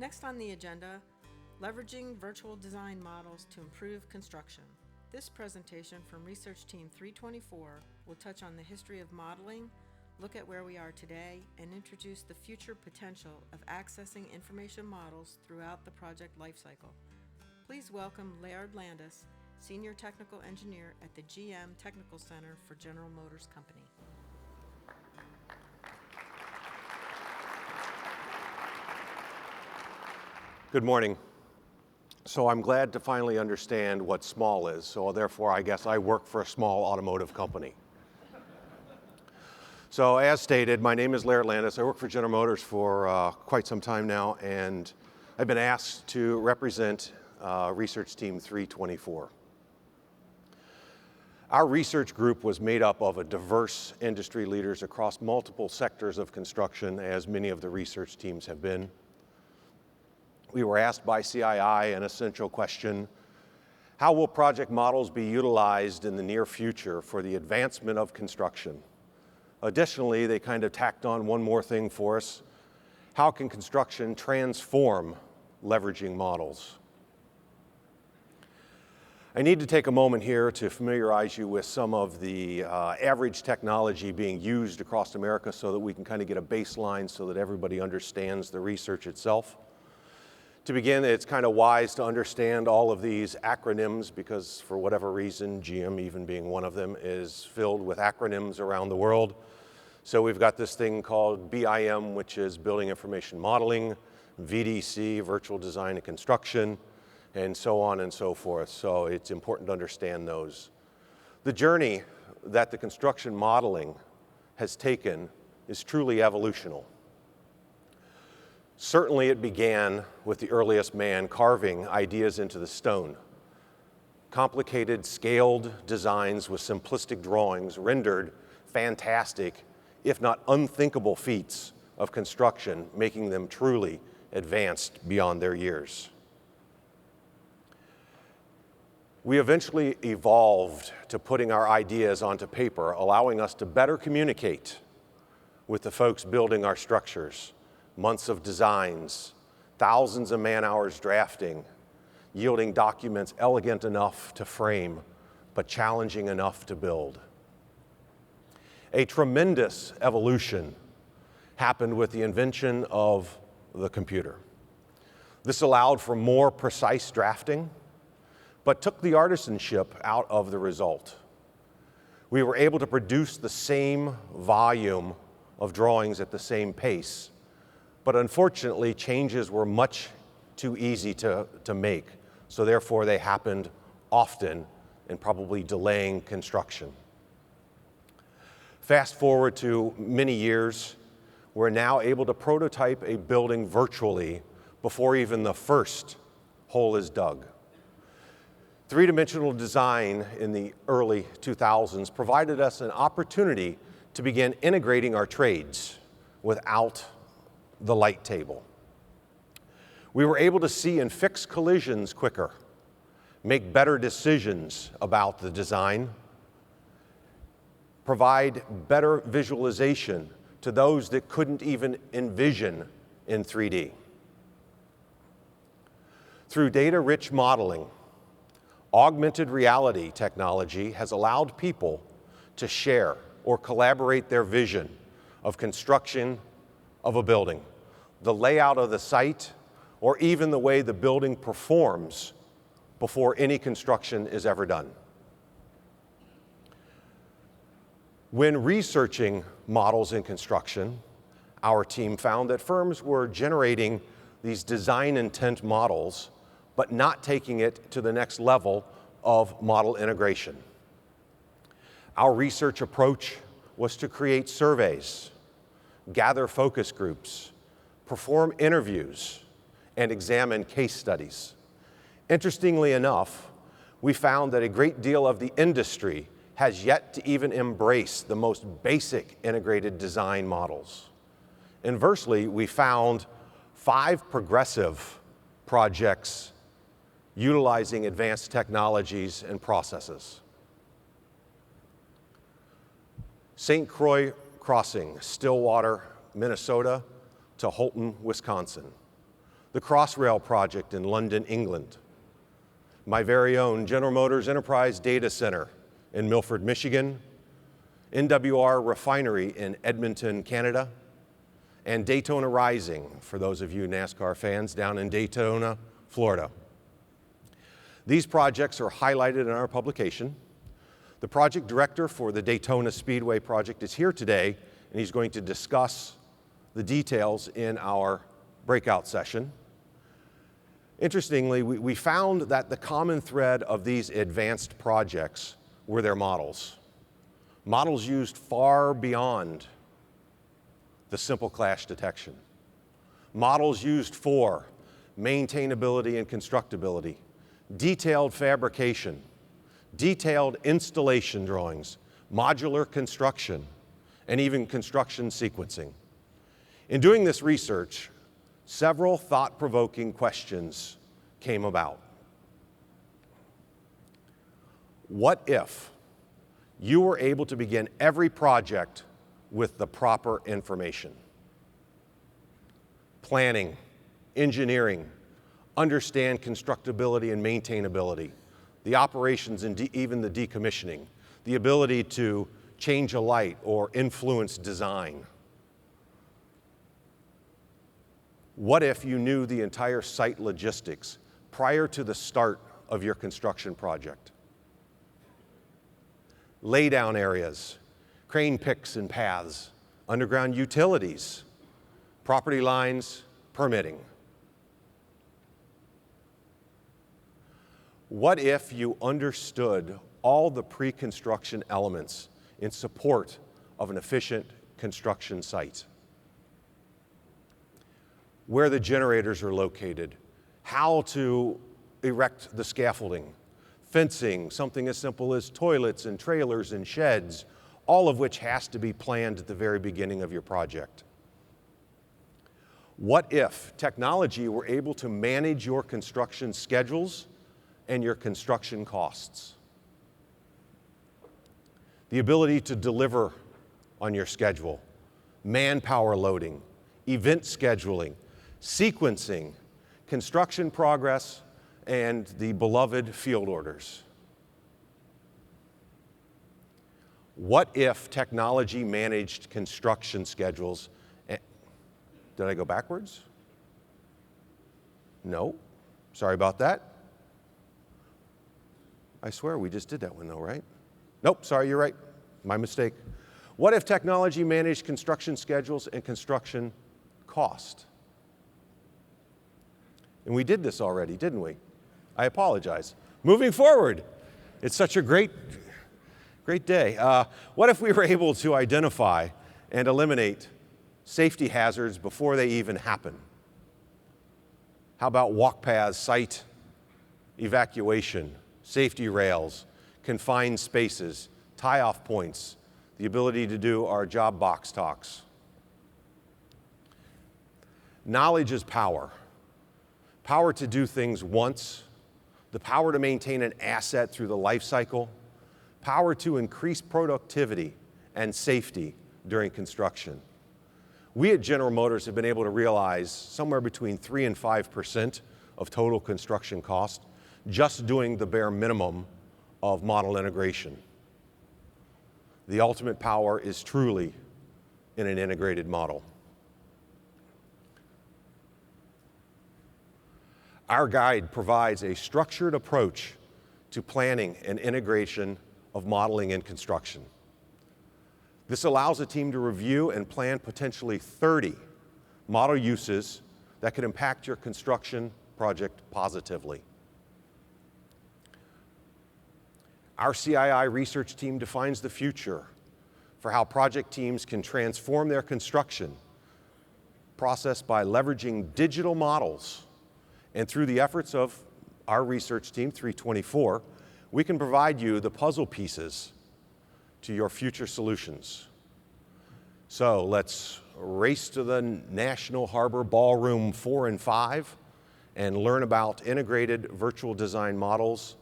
Next on the agenda, leveraging virtual design models to improve construction. This presentation from Research Team 324 will touch on the history of modeling, look at where we are today, and introduce the future potential of accessing information models throughout the project lifecycle. Please welcome Laird Landis, Senior Technical Engineer at the GM Technical Center for General Motors Company. Good morning. So I'm glad to finally understand what small is, so therefore I guess I work for a small automotive company. So as stated, my name is Laird Landis. I work for General Motors for quite some time now, and I've been asked to represent Research Team 324. Our research group was made up of a diverse industry leaders across multiple sectors of construction, as many of the research teams have been. We were asked by CII an essential question: how will project models be utilized in the near future for the advancement of construction? Additionally, they kind of tacked on one more thing for us: how can construction transform leveraging models? I need to take a moment here to familiarize you with some of the average technology being used across America so that we can kind of get a baseline so that everybody understands the research itself. To begin, it's kind of wise to understand all of these acronyms because for whatever reason, GM even being one of them, is filled with acronyms around the world. So we've got this thing called BIM, which is Building Information Modeling, VDC, Virtual Design and Construction, and so on and so forth. So it's important to understand those. The journey that the construction modeling has taken is truly evolutional. Certainly it began with the earliest man carving ideas into the stone. Complicated, scaled designs with simplistic drawings rendered fantastic, if not unthinkable feats of construction, making them truly advanced beyond their years. We eventually evolved to putting our ideas onto paper, allowing us to better communicate with the folks building our structures. Months of designs, thousands of man-hours drafting, yielding documents elegant enough to frame, but challenging enough to build. A tremendous evolution happened with the invention of the computer. This allowed for more precise drafting, but took the artisanship out of the result. We were able to produce the same volume of drawings at the same pace, but unfortunately, changes were much too easy to make, so therefore they happened often and probably delaying construction. Fast forward to many years, we're now able to prototype a building virtually before even the first hole is dug. Three-dimensional design in the early 2000s provided us an opportunity to begin integrating our trades without the light table. We were able to see and fix collisions quicker, make better decisions about the design, provide better visualization to those that couldn't even envision in 3D. Through data-rich modeling, augmented reality technology has allowed people to share or collaborate their vision of construction of a building, the layout of the site, or even the way the building performs before any construction is ever done. When researching models in construction, our team found that firms were generating these design intent models, but not taking it to the next level of model integration. Our research approach was to create surveys, gather focus groups, perform interviews, and examine case studies. Interestingly enough, we found that a great deal of the industry has yet to even embrace the most basic integrated design models. Inversely, we found 5 progressive projects utilizing advanced technologies and processes. St. Croix Crossing, Stillwater, Minnesota, to Holton, Wisconsin. the Crossrail project in London, England, my very own General Motors Enterprise Data Center in Milford, Michigan, NWR Refinery in Edmonton, Canada, and Daytona Rising, for those of you NASCAR fans, down in Daytona, Florida. These projects are highlighted in our publication. The project director for the Daytona Speedway project is here today, and he's going to discuss the details in our breakout session. Interestingly, we found that the common thread of these advanced projects were their models. Models used far beyond the simple clash detection. Models used for maintainability and constructability, detailed fabrication, detailed installation drawings, modular construction, and even construction sequencing. In doing this research, several thought-provoking questions came about. What if you were able to begin every project with the proper information? Planning, engineering, understand constructability and maintainability, the operations and even the decommissioning, the ability to change a light or influence design. What if you knew the entire site logistics prior to the start of your construction project? Laydown areas, crane picks and paths, underground utilities, property lines, permitting. What if you understood all the pre-construction elements in support of an efficient construction site? Where the generators are located, how to erect the scaffolding, fencing, something as simple as toilets and trailers and sheds, all of which has to be planned at the very beginning of your project. What if technology were able to manage your construction schedules and your construction costs? The ability to deliver on your schedule, manpower loading, event scheduling, sequencing, construction progress, and the beloved field orders. What if technology managed construction schedules? Did I go backwards? No. Sorry about that. I swear we just did that one though, right? Nope, sorry, you're right. My mistake. What if technology managed construction schedules and construction cost? And we did this already, didn't we? I apologize. Moving forward, it's such a great day. What if we were able to identify and eliminate safety hazards before they even happen? How about walk paths, site evacuation, safety rails, confined spaces, tie-off points, the ability to do our job box talks? Knowledge is power. Power to do things once, the power to maintain an asset through the life cycle, power to increase productivity and safety during construction. We at General Motors have been able to realize somewhere between 3 and 5% of total construction cost just doing the bare minimum of model integration. The ultimate power is truly in an integrated model. Our guide provides a structured approach to planning and integration of modeling and construction. This allows a team to review and plan potentially 30 model uses that could impact your construction project positively. Our CII research team defines the future for how project teams can transform their construction process by leveraging digital models. And through the efforts of our research team, 324, we can provide you the puzzle pieces to your future solutions. So let's race to the National Harbor Ballroom 4 and 5 and learn about integrated virtual design models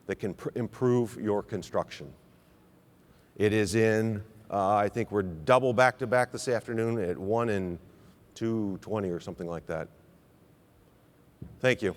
that can improve your construction. It is in, I think we're double back-to-back this afternoon at 1 and 2:20 or something like that. Thank you.